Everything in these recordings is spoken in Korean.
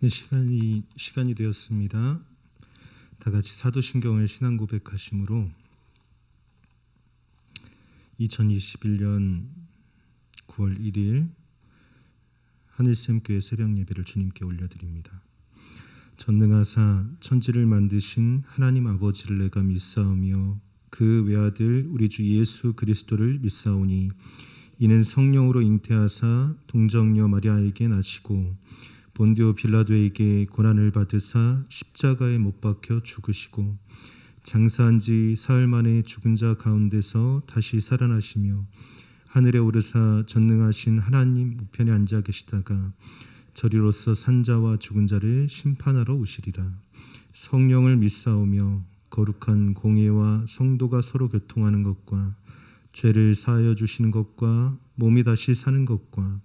네, 시간이 되었습니다. 다 같이 사도신경을 신앙 고백하심으로 2021년 9월 1일 하늘샘교회 새벽 예배를 주님께 올려드립니다. 전능하사 천지를 만드신 하나님 아버지를 내가 믿사오며 그 외아들 우리 주 예수 그리스도를 믿사오니 이는 성령으로 잉태하사 동정녀 마리아에게 나시고 본디오 빌라도에게 고난을 받으사 십자가에 못 박혀 죽으시고 장사한 지 사흘 만에 죽은 자 가운데서 다시 살아나시며 하늘에 오르사 전능하신 하나님 우편에 앉아 계시다가 저리로서 산 자와 죽은 자를 심판하러 오시리라. 성령을 믿사오며 거룩한 공예와 성도가 서로 교통하는 것과 죄를 사하여 주시는 것과 몸이 다시 사는 것과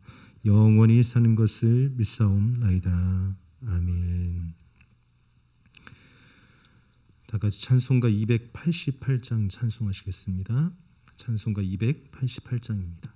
영원히 사는 것을 믿사옵나이다. 아멘. 다 같이 찬송가 288장 찬송하시겠습니다. 찬송가 288장입니다.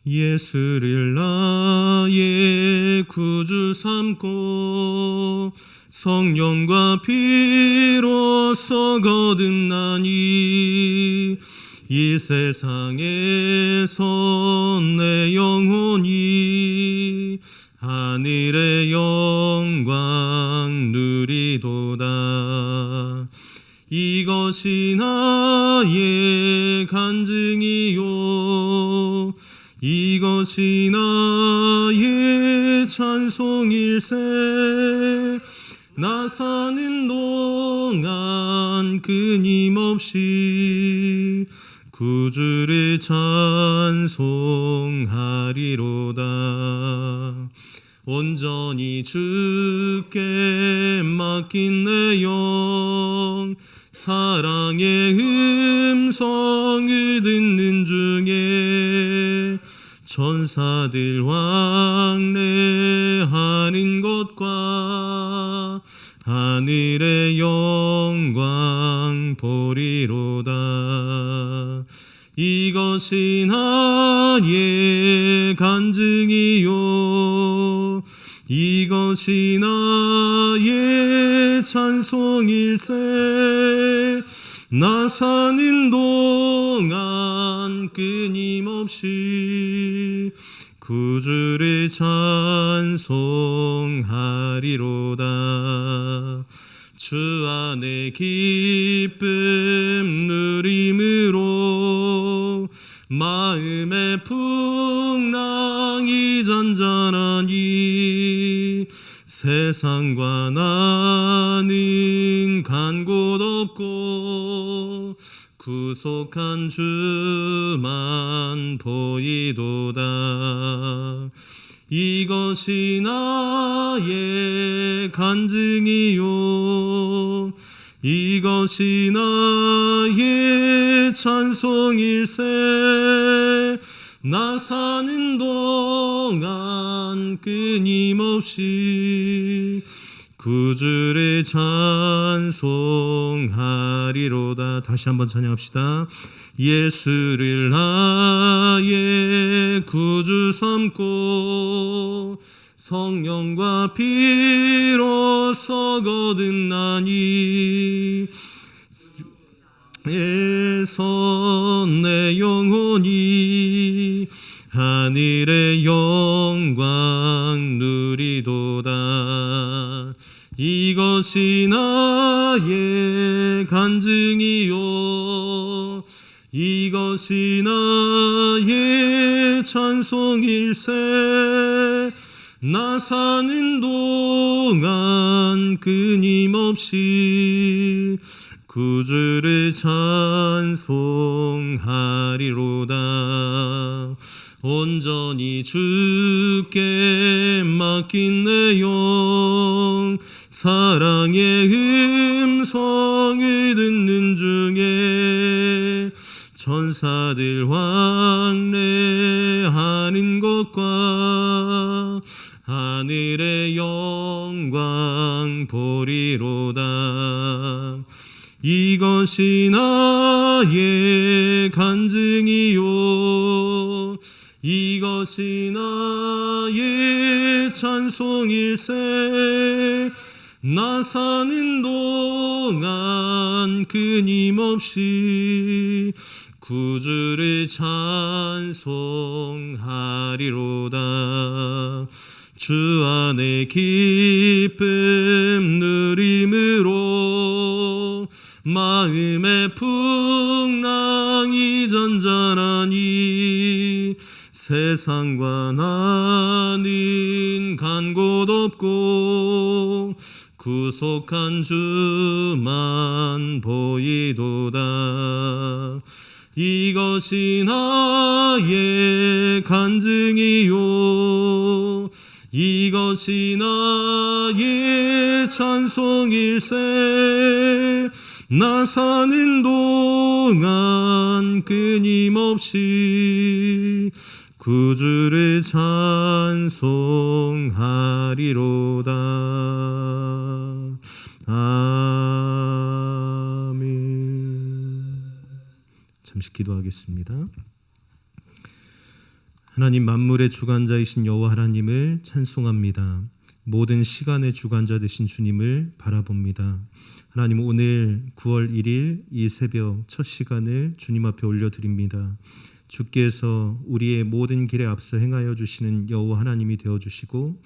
예수를 나의 구주 삼고 성령과 피로써 거듭나니 이 세상에서 내 영혼이 하늘의 영광 누리도다. 이것이 나의 간증이요 이것이 나의 찬송일세. 나 사는 동안 끊임없이 구주를 찬송하리로다. 온전히 주께 맡긴 내 영 사랑의 음성을 듣는 중에 천사들 왕래하는 것과 하늘의 영광 보리로다. 이것이 나의 간증이요 이것이 나의 찬송일세. 나 사는 동안 끊임없이 구주를 찬송하리로다. 주 안에 기쁨 누림으로 마음의 풍랑이 잔잔하니 세상과 나는 간 곳 없고 구속한 주만 보이도다. 이것이 나의 간증이요 이것이 나의 찬송일세. 나 사는 동안 끊임없이 구주를 찬송하리로다. 다시 한번 찬양합시다. 예수를 나의 구주 삼고 성령과 피로써 거듭나니 에서 내 영혼이 하늘의 영광 누리도다. 이것이 나의 간증이요 이것이 나의 찬송일세. 나 사는 동안 끊임없이 구주를 찬송하리로다. 온전히 주께 맡긴 내 영 사랑의 음성을 듣는 중에 천사들 왕래하는 것과 하늘의 영광 보리로다. 이것이 나의 간증이요 이것이 나의 찬송일세 나 사는 동안 끊임없이 구주를 찬송하리로다 주 안에 기쁨 누림으로 마음의 풍랑이 잔잔하니 세상과 나는 간 곳 없고 구속한 주만 보이도다 이것이 나의 간증이요 이것이 나의 찬송일세 나 사는 동안 끊임없이 구주를 찬송하리로다. 아멘. 잠시 기도하겠습니다. 하나님 만물의 주관자이신 여호와 하나님을 찬송합니다. 모든 시간의 주관자 되신 주님을 바라봅니다. 하나님 오늘 9월 1일 이 새벽 첫 시간을 주님 앞에 올려드립니다. 주께서 우리의 모든 길에 앞서 행하여 주시는 여호와 하나님이 되어주시고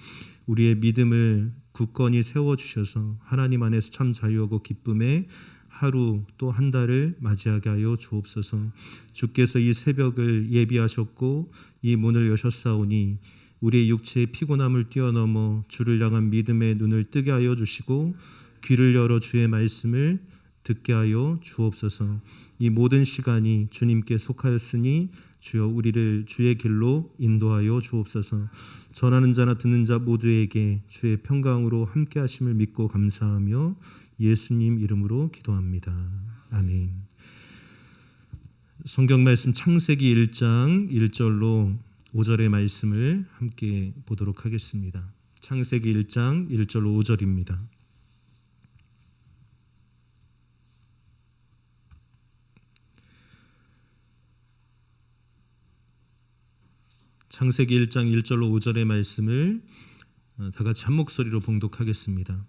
우리의 믿음을 굳건히 세워주셔서 하나님 안에서 참 자유하고 기쁨의 하루 또 한 달을 맞이하게 하여 주옵소서. 주께서 이 새벽을 예비하셨고 이 문을 여셨사오니 우리의 육체의 피곤함을 뛰어넘어 주를 향한 믿음의 눈을 뜨게 하여 주시고 귀를 열어 주의 말씀을 듣게 하여 주옵소서. 이 모든 시간이 주님께 속하였으니 주여 우리를 주의 길로 인도하여 주옵소서. 전하는 자나 듣는 자 모두에게 주의 평강으로 함께 하심을 믿고 감사하며 예수님 이름으로 기도합니다. 아멘. 성경 말씀 창세기 1장 1절로 5절의 말씀을 함께 보도록 하겠습니다. 창세기 1장 1절로 5절입니다. 창세기 1장 1절로 5절의 말씀을 다 같이 한 목소리로 봉독하겠습니다.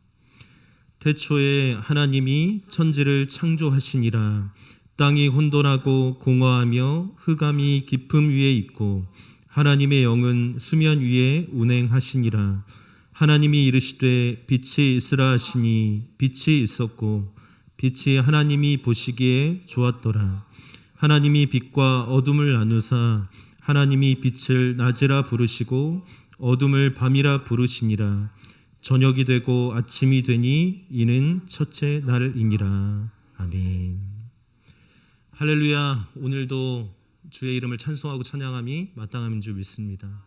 태초에 하나님이 천지를 창조하시니라. 땅이 혼돈하고 공허하며 흑암이 깊음 위에 있고 하나님의 영은 수면 위에 운행하시니라. 하나님이 이르시되 빛이 있으라 하시니 빛이 있었고 빛이 하나님이 보시기에 좋았더라. 하나님이 빛과 어둠을 나누사 하나님이 빛을 낮이라 부르시고 어둠을 밤이라 부르시니라. 저녁이 되고 아침이 되니 이는 첫째 날이니라. 아멘. 할렐루야. 오늘도 주의 이름을 찬송하고 찬양함이 마땅함인 줄 믿습니다.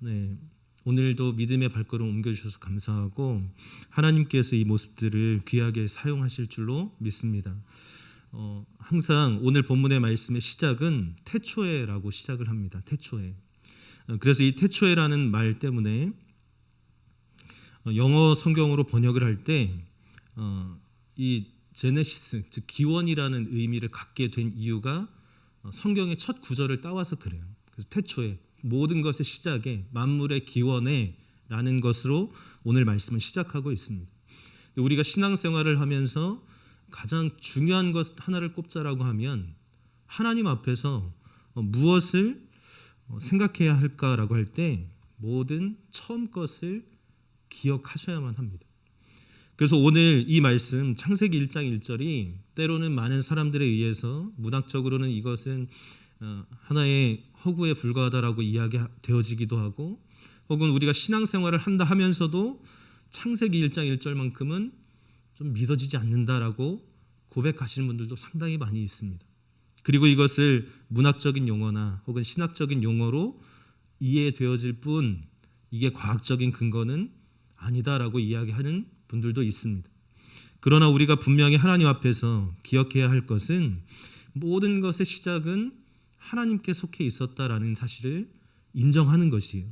네, 오늘도 믿음의 발걸음 옮겨주셔서 감사하고 하나님께서 이 모습들을 귀하게 사용하실 줄로 믿습니다. 항상 오늘 본문의 말씀의 시작은 태초에라고 시작을 합니다. 태초에. 그래서 이 태초에라는 말 때문에 영어 성경으로 번역을 할 때 이 제네시스, 즉 기원이라는 의미를 갖게 된 이유가 성경의 첫 구절을 따와서 그래요. 그래서 태초에 모든 것의 시작에 만물의 기원에 라는 것으로 오늘 말씀을 시작하고 있습니다. 우리가 신앙생활을 하면서 가장 중요한 것 하나를 꼽자라고 하면 하나님 앞에서 무엇을 생각해야 할까라고 할 때 모든 처음 것을 기억하셔야만 합니다. 그래서 오늘 이 말씀 창세기 1장 1절이 때로는 많은 사람들에 의해서 문학적으로는 이것은 하나의 허구에 불과하다라고 이야기되어지기도 하고 혹은 우리가 신앙생활을 한다 하면서도 창세기 1장 1절만큼은 좀 믿어지지 않는다라고 고백하시는 분들도 상당히 많이 있습니다. 그리고 이것을 문학적인 용어나 혹은 신학적인 용어로 이해되어질 뿐 이게 과학적인 근거는 아니다라고 이야기하는 분들도 있습니다. 그러나 우리가 분명히 하나님 앞에서 기억해야 할 것은 모든 것의 시작은 하나님께 속해 있었다라는 사실을 인정하는 것이에요.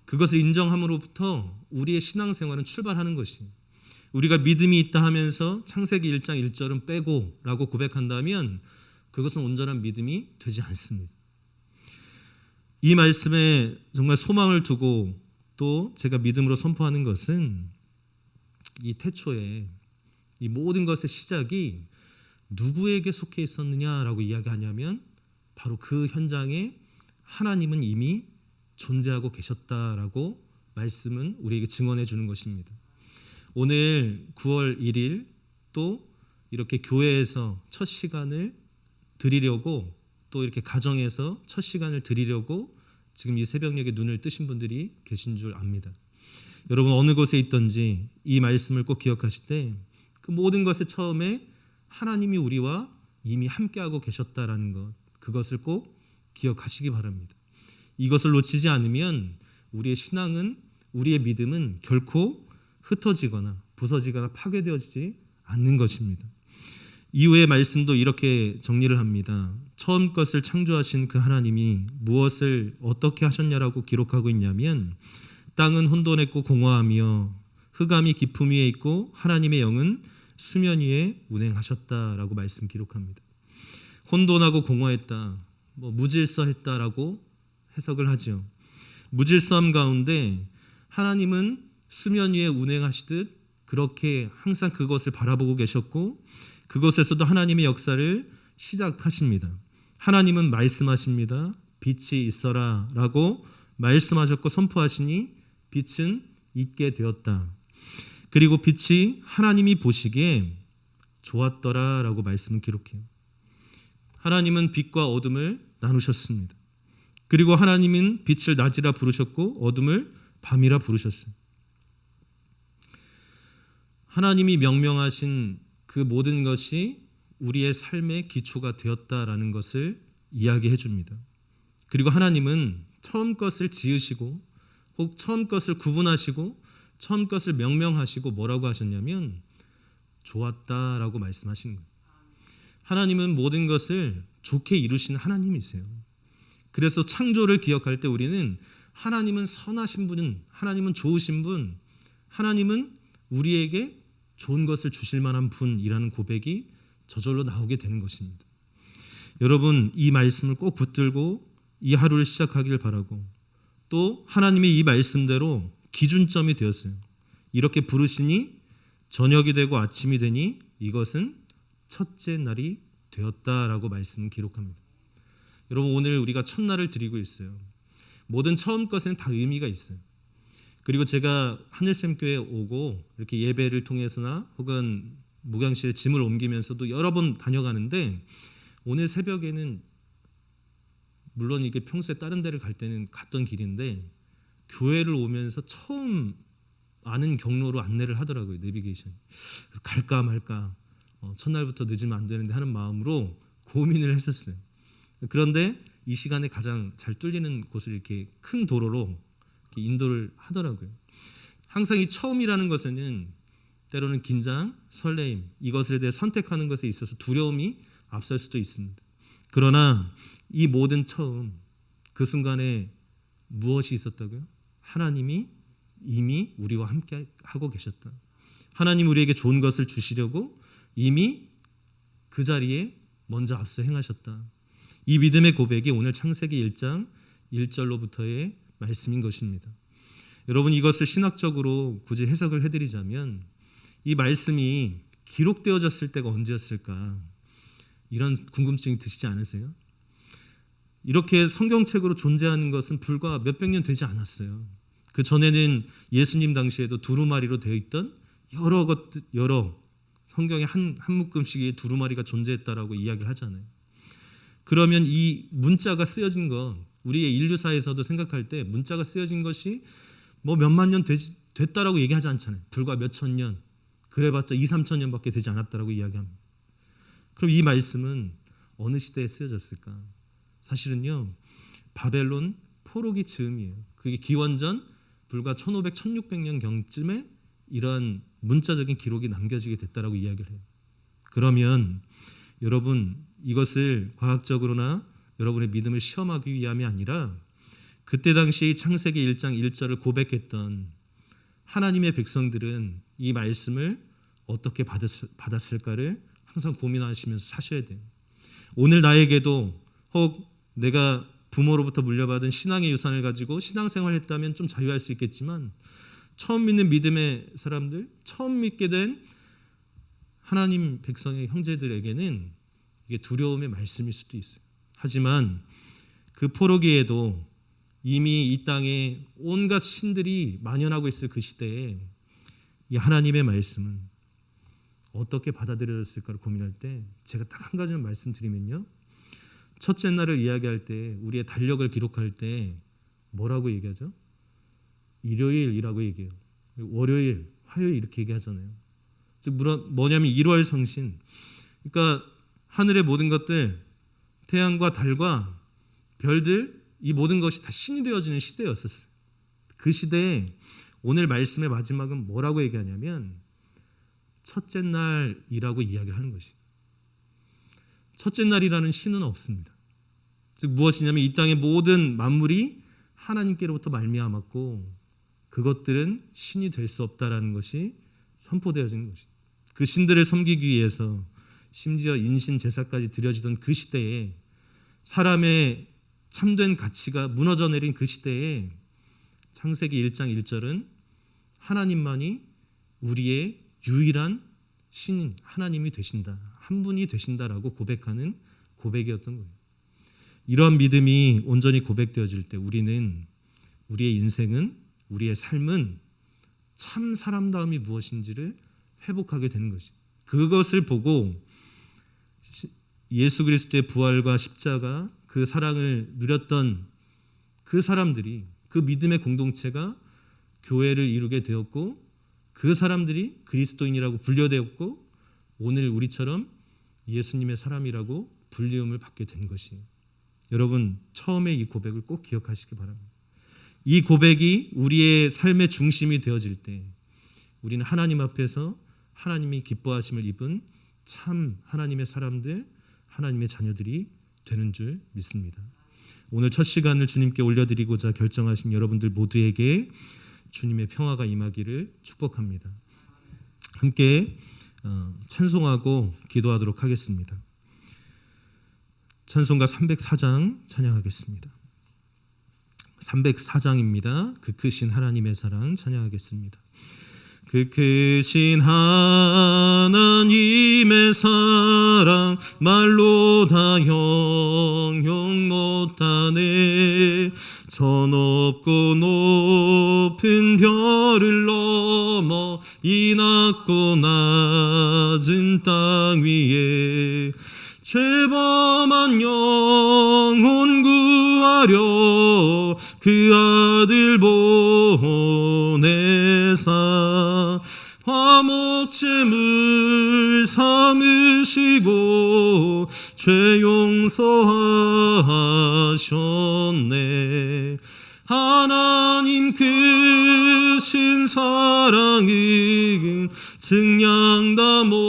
그것을 인정함으로부터 우리의 신앙생활은 출발하는 것이에요. 우리가 믿음이 있다 하면서 창세기 1장 1절은 빼고 라고 고백한다면 그것은 온전한 믿음이 되지 않습니다. 이 말씀에 정말 소망을 두고 또 제가 믿음으로 선포하는 것은 이 태초에 이 모든 것의 시작이 누구에게 속해 있었느냐라고 이야기하냐면 바로 그 현장에 하나님은 이미 존재하고 계셨다라고 말씀은 우리에게 증언해 주는 것입니다. 오늘 9월 1일 또 이렇게 교회에서 첫 시간을 드리려고 또 이렇게 가정에서 첫 시간을 드리려고 지금 이 새벽녘에 눈을 뜨신 분들이 계신 줄 압니다. 여러분 어느 곳에 있든지 이 말씀을 꼭 기억하실 때 그 모든 것의 처음에 하나님이 우리와 이미 함께하고 계셨다라는 것, 그것을 꼭 기억하시기 바랍니다. 이것을 놓치지 않으면 우리의 신앙은, 우리의 믿음은 결코 흩어지거나 부서지거나 파괴되어지지 않는 것입니다. 이후의 말씀도 이렇게 정리를 합니다. 처음 것을 창조하신 그 하나님이 무엇을 어떻게 하셨냐라고 기록하고 있냐면 땅은 혼돈했고 공허하며 흑암이 깊음 위에 있고 하나님의 영은 수면 위에 운행하셨다라고 말씀 기록합니다. 혼돈하고 공허했다, 무질서했다라고 해석을 하죠. 무질서함 가운데 하나님은 수면 위에 운행하시듯 그렇게 항상 그것을 바라보고 계셨고 그것에서도 하나님의 역사를 시작하십니다. 하나님은 말씀하십니다. 빛이 있어라 라고 말씀하셨고 선포하시니 빛은 있게 되었다. 그리고 빛이 하나님이 보시기에 좋았더라 라고 말씀을 기록해요. 하나님은 빛과 어둠을 나누셨습니다. 그리고 하나님은 빛을 낮이라 부르셨고 어둠을 밤이라 부르셨어요. 하나님이 명명하신 그 모든 것이 우리의 삶의 기초가 되었다라는 것을 이야기해 줍니다. 그리고 하나님은 처음 것을 지으시고 혹 처음 것을 구분하시고 처음 것을 명명하시고 뭐라고 하셨냐면 좋았다라고 말씀하신 거예요. 하나님은 모든 것을 좋게 이루시는 하나님이세요. 그래서 창조를 기억할 때 우리는 하나님은 선하신 분, 하나님은 좋으신 분, 하나님은 우리에게 좋은 것을 주실 만한 분이라는 고백이 저절로 나오게 되는 것입니다. 여러분 이 말씀을 꼭 붙들고 이 하루를 시작하길 바라고 또 하나님의 이 말씀대로 기준점이 되었어요. 이렇게 부르시니 저녁이 되고 아침이 되니 이것은 첫째 날이 되었다라고 말씀을 기록합니다. 여러분 오늘 우리가 첫날을 드리고 있어요. 모든 처음 것에는 다 의미가 있어요. 그리고 제가 하늘샘교회에 오고 이렇게 예배를 통해서나 혹은 목양실에 짐을 옮기면서도 여러 번 다녀가는데 오늘 새벽에는 물론 이게 평소에 다른 데를 갈 때는 갔던 길인데 교회를 오면서 처음 아는 경로로 안내를 하더라고요. 내비게이션. 그래서 갈까 말까 첫날부터 늦으면 안 되는데 하는 마음으로 고민을 했었어요. 그런데 이 시간에 가장 잘 뚫리는 곳을 이렇게 큰 도로로 이렇게 인도를 하더라고요. 항상 이 처음이라는 것에는 때로는 긴장, 설레임 이것에 대해 선택하는 것에 있어서 두려움이 앞설 수도 있습니다. 그러나 이 모든 처음 그 순간에 무엇이 있었다고요? 하나님이 이미 우리와 함께 하고 계셨다. 하나님 우리에게 좋은 것을 주시려고 이미 그 자리에 먼저 앞서 행하셨다. 이 믿음의 고백이 오늘 창세기 1장 1절로부터의 말씀인 것입니다. 여러분 이것을 신학적으로 굳이 해석을 해드리자면 이 말씀이 기록되어졌을 때가 언제였을까? 이런 궁금증이 드시지 않으세요? 이렇게 성경책으로 존재하는 것은 불과 몇백 년 되지 않았어요. 그 전에는 예수님 당시에도 두루마리로 되어 있던 여러 성경에 한 묶음씩의 두루마리가 존재했다라고 이야기를 하잖아요. 그러면 이 문자가 쓰여진 것, 우리의 인류사에서도 생각할 때 문자가 쓰여진 것이 뭐 몇만 년 됐다라고 얘기하지 않잖아요. 불과 몇천 년, 그래봤자 2, 3천 년밖에 되지 않았다라고 이야기합니다. 그럼 이 말씀은 어느 시대에 쓰여졌을까? 사실은요, 바벨론 포로기 즈음이에요. 그게 기원전 불과 1500, 1600년 경쯤에 이러한 문자적인 기록이 남겨지게 됐다라고 이야기를 해요. 그러면 여러분 이것을 과학적으로나 여러분의 믿음을 시험하기 위함이 아니라 그때 당시 창세기 1장 1절을 고백했던 하나님의 백성들은 이 말씀을 어떻게 받았을까를 항상 고민하시면서 사셔야 돼요. 오늘 나에게도 혹 내가 부모로부터 물려받은 신앙의 유산을 가지고 신앙생활을 했다면 좀 자유할 수 있겠지만, 처음 믿는 믿음의 사람들, 처음 믿게 된 하나님 백성의 형제들에게는 이게 두려움의 말씀일 수도 있어요. 하지만 그 포로기에도 이미 이 땅에 온갖 신들이 만연하고 있을 그 시대에 이 하나님의 말씀은 어떻게 받아들여졌을까를 고민할 때 제가 딱 한 가지만 말씀드리면요, 첫째 날을 이야기할 때, 우리의 달력을 기록할 때 뭐라고 얘기하죠? 일요일이라고 얘기해요. 월요일, 화요일 이렇게 얘기하잖아요. 즉 뭐냐면 1월 성신. 그러니까 하늘의 모든 것들, 태양과 달과 별들, 이 모든 것이 다 신이 되어지는 시대였었어요. 그 시대에 오늘 말씀의 마지막은 뭐라고 얘기하냐면 첫째 날이라고 이야기를 하는 것이. 첫째 날이라는 신은 없습니다. 즉 무엇이냐면 이 땅의 모든 만물이 하나님께로부터 말미암았고 그것들은 신이 될 수 없다라는 것이 선포되어진 것이. 그 신들을 섬기기 위해서 심지어 인신 제사까지 드려지던 그 시대에, 사람의 참된 가치가 무너져 내린 그 시대에 창세기 1장 1절은 하나님만이 우리의 유일한 신, 하나님이 되신다, 한 분이 되신다라고 고백하는 고백이었던 거예요. 이러한 믿음이 온전히 고백되어질 때 우리는, 우리의 인생은, 우리의 삶은 참 사람다움이 무엇인지를 회복하게 되는 것이. 그것을 보고 예수 그리스도의 부활과 십자가, 그 사랑을 누렸던 그 사람들이, 그 믿음의 공동체가 교회를 이루게 되었고, 그 사람들이 그리스도인이라고 분류되었고, 오늘 우리처럼 예수님의 사람이라고 불리움을 받게 된 것이. 여러분, 처음에 이 고백을 꼭 기억하시기 바랍니다. 이 고백이 우리의 삶의 중심이 되어질 때 우리는 하나님 앞에서 하나님이 기뻐하심을 입은 참 하나님의 사람들, 하나님의 자녀들이 되는 줄 믿습니다. 오늘 첫 시간을 주님께 올려드리고자 결정하신 여러분들 모두에게 주님의 평화가 임하기를 축복합니다. 함께 찬송하고 기도하도록 하겠습니다. 찬송가 304장 찬양하겠습니다. 304장입니다. 그 크신 하나님의 사랑 찬양하겠습니다. 그 크신 하나님의 사랑 말로 다 형용 못하네. 저 높고 높은 별을 넘어 이 낮고 낮은 땅 위에 죄범한 영혼 구하려 그 아들 보내사 화목제물 삼으시고 죄 용서하셨네. 하나님 크신 사랑은 증량다 못하네.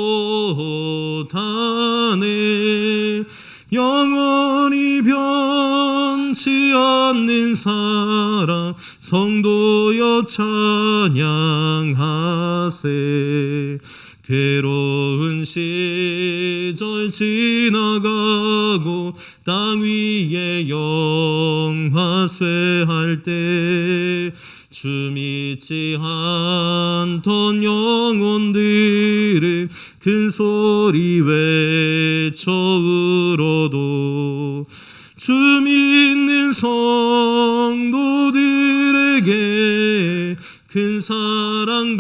영원히 변치 않는 사랑 성도여 찬양하세. 괴로운 시절 지나가고 땅 위에 영화쇠할 때 주 믿지 않던 영혼들은 큰 소리 외쳐 울어도 주 믿는 성도들에게 큰 사랑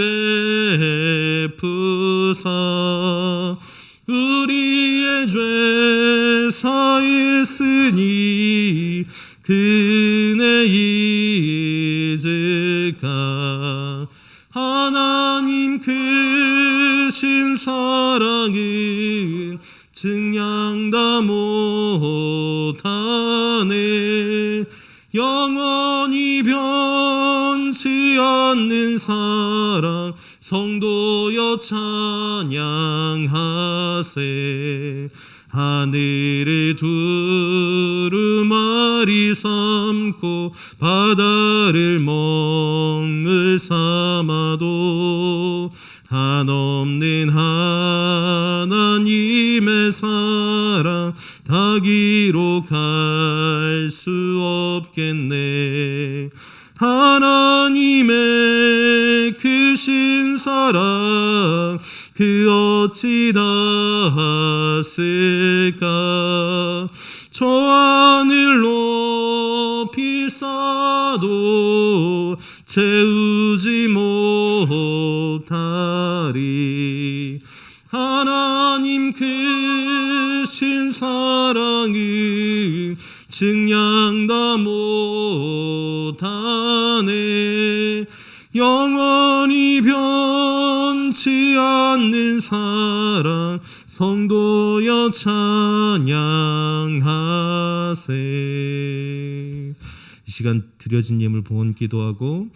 베푸사 우리의 죄 사했으니 그네 잊을까. 하나님 크신 사랑은 증량다 못하네. 영원히 변치 않는 사랑 성도여 찬양하세. 하늘의 두루마리 삼고 바다를 멍을 삼아도 한없는 하나님의 사랑 다 기록할 수 없겠네. 하나님의 크신 사랑 그 어찌 닿았을까. 저 하늘 높이 쌓아도 채우지 못하리. 하나님 크신 사랑은 증량 다 못하네. 영원히 변치 않는 사랑 성도여 찬양하세. 이 시간 드려진 예물 봉헌 기도하고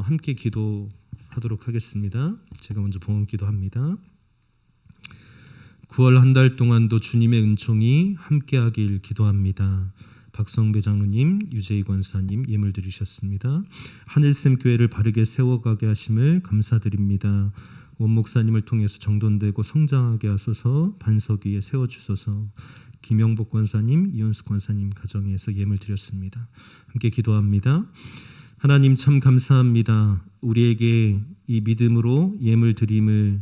함께 기도하도록 하겠습니다. 제가 먼저 봉헌 기도합니다. 9월 한 달 동안도 주님의 은총이 함께하길 기도합니다. 박성배 장로님, 유재희 권사님 예물 드리셨습니다. 하늘샘 교회를 바르게 세워가게 하심을 감사드립니다. 원 목사님을 통해서 정돈되고 성장하게 하소서. 반석 위에 세워주소서. 김영복 권사님, 이현숙 권사님 가정에서 예물 드렸습니다. 함께 기도합니다. 하나님 참 감사합니다. 우리에게 이 믿음으로 예물 드림을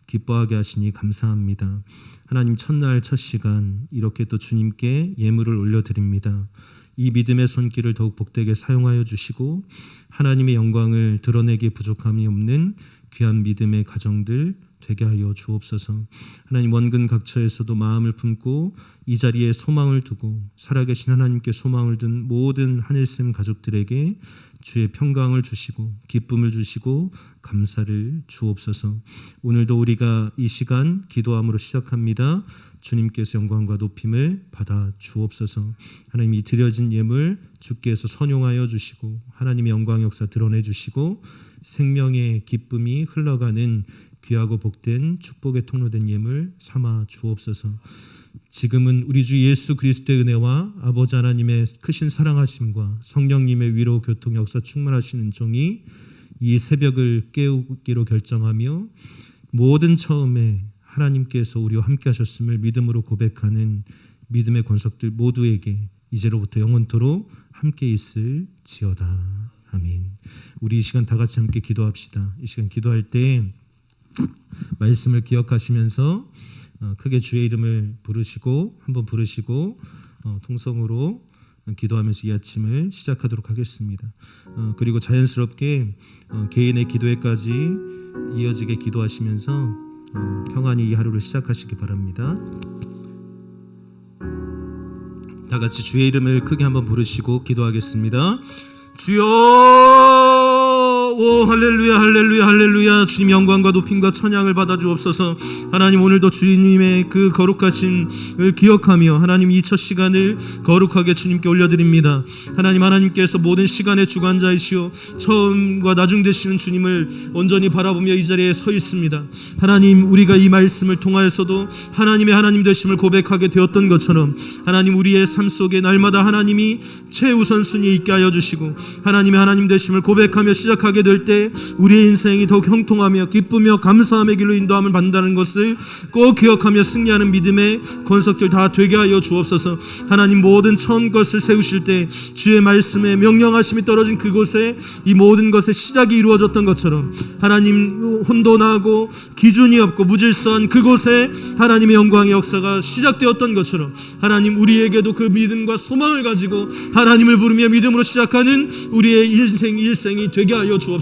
기뻐하게 하시니 감사합니다. 하나님 첫날 첫 시간 이렇게 또 주님께 예물을 올려드립니다. 이 믿음의 손길을 더욱 복되게 사용하여 주시고 하나님의 영광을 드러내기에 부족함이 없는 귀한 믿음의 가정들 되게 하여 주옵소서. 하나님 원근 각처에서도 마음을 품고 이 자리에 소망을 두고 살아계신 하나님께 소망을 둔 모든 하늘샘 가족들에게 주의 평강을 주시고 기쁨을 주시고 감사를 주옵소서. 오늘도 우리가 이 시간 기도함으로 시작합니다. 주님께서 영광과 높임을 받아 주옵소서. 하나님 이 드려진 예물 주께서 선용하여 주시고 하나님의 영광 역사 드러내 주시고 생명의 기쁨이 흘러가는 귀하고 복된 축복의 통로된 예물 삼아 주옵소서. 지금은 우리 주 예수 그리스도의 은혜와 아버지 하나님의 크신 사랑하심과 성령님의 위로 교통 역사 충만하시는 종이 이 새벽을 깨우기로 결정하며 모든 처음에 하나님께서 우리와 함께 하셨음을 믿음으로 고백하는 믿음의 권속들 모두에게 이제로부터 영원토록 함께 있을지어다. 아멘. 우리 이 시간 다 같이 함께 기도합시다. 이 시간 기도할 때 말씀을 기억하시면서 크게 주의 이름을 부르시고 한번 부르시고 통성으로 기도하면서 이 아침을 시작하도록 하겠습니다. 그리고 자연스럽게 개인의 기도회까지 이어지게 기도하시면서 평안히 이 하루를 시작하시기 바랍니다. 다 같이 주의 이름을 크게 한번 부르시고 기도하겠습니다. 주여! 오 할렐루야 할렐루야 할렐루야. 주님 영광과 높임과 찬양을 받아 주옵소서. 하나님 오늘도 주님의 그 거룩하심을 기억하며 하나님 이 첫 시간을 거룩하게 주님께 올려드립니다. 하나님께서 모든 시간의 주관자이시오 처음과 나중 되시는 주님을 온전히 바라보며 이 자리에 서 있습니다. 하나님 우리가 이 말씀을 통하여서도 하나님의 하나님 되심을 고백하게 되었던 것처럼 하나님 우리의 삶 속에 날마다 하나님이 최우선순위에 있게 하여 주시고 하나님의 하나님 되심을 고백하며 시작하게 될 때 우리의 인생이 더욱 형통하며 기쁘며 감사함의 길로 인도함을 받는다는 것을 꼭 기억하며 승리하는 믿음의 권속들 다 되게 하여 주옵소서. 하나님 모든 처음 것을 세우실 때 주의 말씀에 명령하심이 떨어진 그곳에 이 모든 것의 시작이 이루어졌던 것처럼 하나님 혼돈하고 기준이 없고 무질서한 그곳에 하나님의 영광의 역사가 시작되었던 것처럼 하나님 우리에게도 그 믿음과 소망을 가지고 하나님을 부르며 믿음으로 시작하는 우리의 일생이 되게 하여 주옵소서.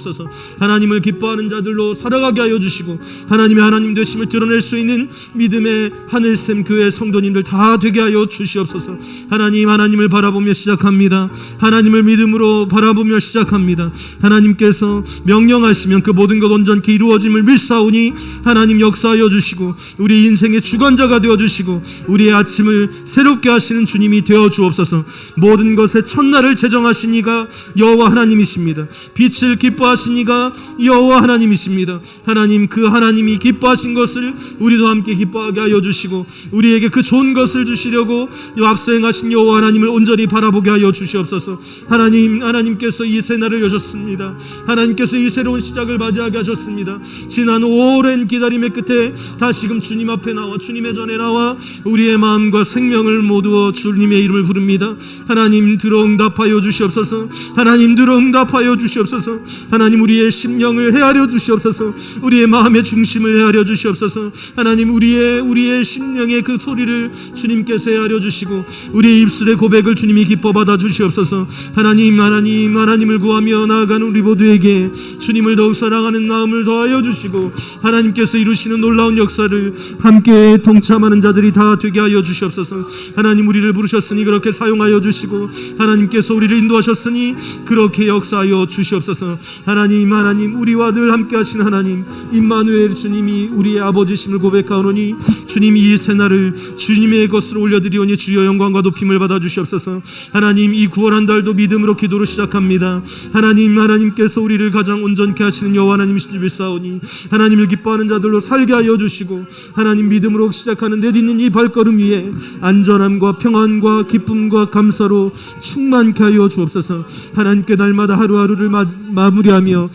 하나님을 기뻐하는 자들로 살아가게 하여 주시고 하나님의 하나님 되심을 드러낼 수 있는 믿음의 하늘샘 교회 성도님들 다 되게 하여 주시옵소서. 하나님을 바라보며 시작합니다. 하나님을 믿음으로 바라보며 시작합니다. 하나님께서 명령하시면 그 모든 것 온전히 이루어짐을 믿사오니 하나님 역사하여 주시고 우리 인생의 주관자가 되어 주시고 우리의 아침을 새롭게 하시는 주님이 되어 주옵소서. 모든 것의 첫날을 제정하신 이가 여호와 하나님이십니다. 빛을 기뻐하신 이가 여호와 하나님이십니다. 하나님, 그 하나님이 기뻐하신 것을 우리도 함께 기뻐하게 하여 주시고 우리에게 그 좋은 것을 주시려고 앞서 행하신 여호와 하나님을 온전히 바라보게 하여 주시옵소서. 하나님께서 이 새날을 여셨습니다. 하나님께서 이 새로운 시작을 맞이하게 하셨습니다. 지난 오랜 기다림의 끝에 다시금 주님 앞에 나와 주님의 전에 나와 우리의 마음과 생명을 모두어 주님의 이름을 부릅니다. 하나님, 들어응답하여 주시옵소서. 하나님, 들어응답하여 주시옵소서. 하나님, 우리의 심령을 헤아려 주시옵소서. 우리의 마음의 중심을 헤아려 주시옵소서. 하나님, 우리의 심령의 그 소리를 주님께서 헤아려 주시고 우리의 입술의 고백을 주님이 기뻐 받아 주시옵소서. 하나님을 구하며 나아가는 우리 모두에게 주님을 더욱 사랑하는 마음을 더하여 주시고 하나님께서 이루시는 놀라운 역사를 함께 동참하는 자들이 다 되게 하여 주시옵소서. 하나님, 우리를 부르셨으니 그렇게 사용하여 주시고 하나님께서 우리를 인도하셨으니 그렇게 역사하여 주시옵소서. 하나님, 우리와 늘 함께 하신 하나님 임마누엘 주님이 우리의 아버지심을 고백하오니 주님이 이 새날을 주님의 것으로 올려드리오니 주여 영광과 높임을 받아 주시옵소서. 하나님, 이 9월 한 달도 믿음으로 기도로 시작합니다. 하나님께서 우리를 가장 온전케 하시는 여호와 하나님이신 줄 믿사오니 하나님을 기뻐하는 자들로 살게 하여 주시고 하나님, 믿음으로 시작하는 내딛는 이 발걸음 위에 안전함과 평안과 기쁨과 감사로 충만케 하여 주옵소서. 하나님께 날마다 하루하루를 마무리하며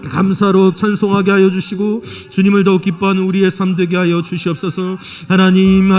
감사로 찬송하게 하여 주시고 주님을 더욱 기뻐하는 우리의 삶 되게 하여 주시옵소서. 하나님,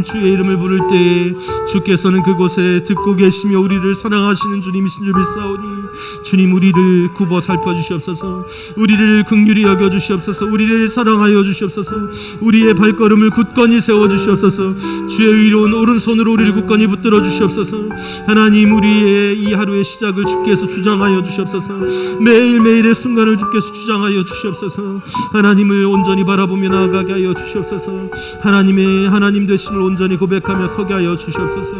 주의 이름을 부를 때 주께서는 그곳에 듣고 계시며 우리를 사랑하시는 주님이신 줄 믿사오니 주님, 우리를 굽어 살펴주시옵소서. 우리를 긍휼히 여겨주시옵소서. 우리를 사랑하여 주시옵소서. 우리의 발걸음을 굳건히 세워주시옵소서. 주의 의로운 오른손으로 우리를 굳건히 붙들어 주시옵소서. 하나님, 우리의 이 하루의 시작을 주께서 주장하여 주시옵소서. 매일매일의 순간을 주께서 주장하여 주시옵소서. 하나님을 온전히 바라보며 나아가게 하여 주시옵소서. 하나님의 하나님 되심을 온전히 고백하며 서게 하여 주시옵소서.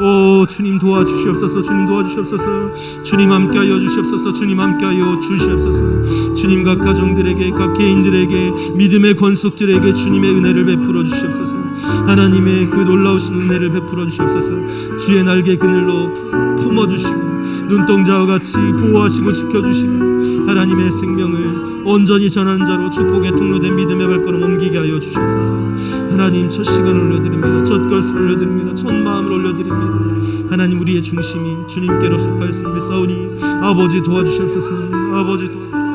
오 주님, 도와주시옵소서. 주님 도와주시옵소서. 주님 함께하여 주시옵소서. 주님 함께하여 주시옵소서. 주님, 각 가정들에게, 각 개인들에게, 믿음의 권속들에게 주님의 은혜를 베풀어 주시옵소서. 하나님의 그 놀라우신 은혜를 베풀어 주시옵소서. 주의 날개 그늘로 품어주시고 눈동자와 같이 보호하시고 지켜주시고 하나님의 생명을 온전히 전하는 자로 축복의 통로된 믿음의 발걸음 옮기게 하여 주시옵소서. 하나님, 첫 시간을 올려드립니다. 첫 것을 올려드립니다. 첫 마음을 올려드립니다. 하나님, 우리의 중심이 주님께로 속하였으니 싸우니 아버지 도와주시옵소서. 아버지 도와주시옵소서.